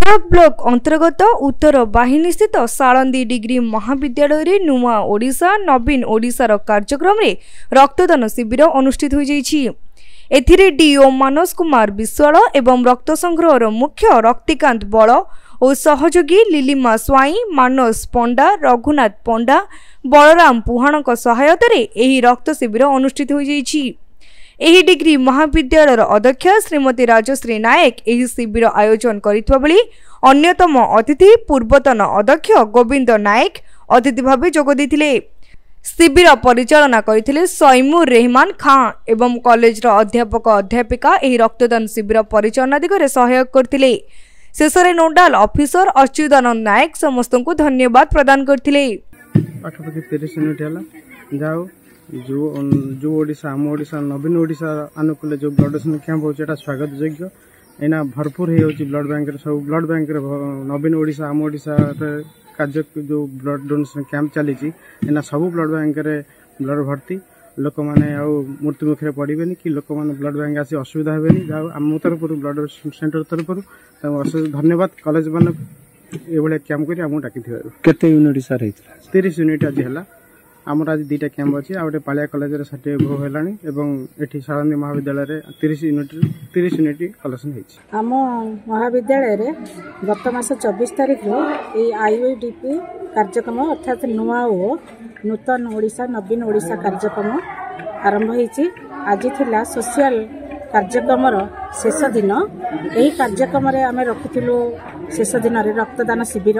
Bhadrak block अंतर्गत उत्तर बाहिनी स्थित Salandi degree महाविद्यालय नुआ ओडिशा नवीन ओडिशार कार्यक्रम रे रक्तदान शिविर अनुष्ठित हो जाइछि। एथिरे डीओ मानस कुमार विश्वाल एवं रक्त संग्रहर मुख्य रक्तिकांत बल और सहयोगी लिलिमा स्वाई मानस पंडा रघुनाथ पंडा बलराम पुहाणक सहायतार एही रक्त शिविर अनुष्ठित हो जाइछि। एही डिग्री महाविद्यालयर अध्यक्ष श्रीमती राजश्री नायक एही शिविर आयोजन करितबा बेली अन्यतम अतिथि पूर्वतन अध्यक्ष गोविंद नायक अतिथि भाव जोग देथिले। शिविर परिचालना करथिले सैमुर रहमान खां एवं कॉलेज अध्यापक अध्यापिका एही रक्तदान शिविर परिचालना दिगरे सहयोग करथिले। शेषरे नोडाल ऑफिसर अच्युतानंद नायक समस्त को धन्यवाद प्रदान करथिले। पाठापाखि 30 मिनिट हला जाओ जो ओडिशा आम ओडिशा नवीन ओडिशा अनुकूल जो ब्लड डोनेशन कैंप होता स्वागत योग्य एना भरपूर हो ब्लड बैंक सब ब्लड बैंक नवीन ओडिशा आम ओडिशा कार्य जो ब्लड डोनेशन कैंप चली एना सब ब्लड बैंक ब्लड भर्ती लोक मैंने मृत्यु मुखे पड़े कि लोक मैंने ब्लड बैंक आसी असुविधा हे आम तरफ ब्लड सेंटर तरफ धन्यवाद कॉलेज मान ये कैंप कर डाक यूनिट सार 30 यूनिट आज है आमर आज 2टा कैंप अच्छी आ गए पालिया कॉलेज सर्टिफिकेट भोग है ये सालंदी महाविद्यालय 30 यूनिट कलेक्शन होती। आम महाविद्यालय गत मास 24 तारीख आईओडीपी कार्यक्रम अर्थात नुआ ओ नूतन ओडिशा नवीन ओडिशा कार्यक्रम आरंभ होती। आज थिला सोशल कार्यक्रम शेष दिन यही कार्यक्रम आम रखिलु शेष दिन रक्तदान शिविर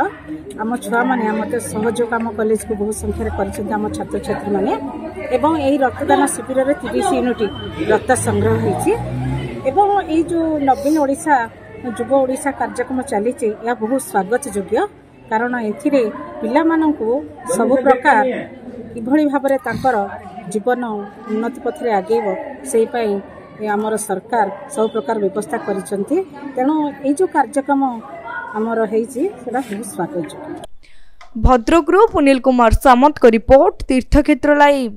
आम छुआ मैंने आम सहयोग आम कॉलेज को बहुत संख्यार कर छात्र छात्री मैंने एवं यही रक्तदान शिविर में 30 यूनिट रक्त संग्रह होती। जो नवीन ओडिशा युव ओडिशा कार्यक्रम चली बहुत स्वागत योग्य कारण एथिरे पिला माननकु सब प्रकार किभଳି भाबरे तांकर जीवन उन्नति पथरे आगेब सेही पई आमर सरकार सब प्रकार व्यवस्था करिसंती तेणु ए जो कार्यक्रम आमर हेछि सेटा बहुत स्वागत। भद्रक पुनील कुमार सामंत को रिपोर्ट तीर्थक्षेत्र लाइव।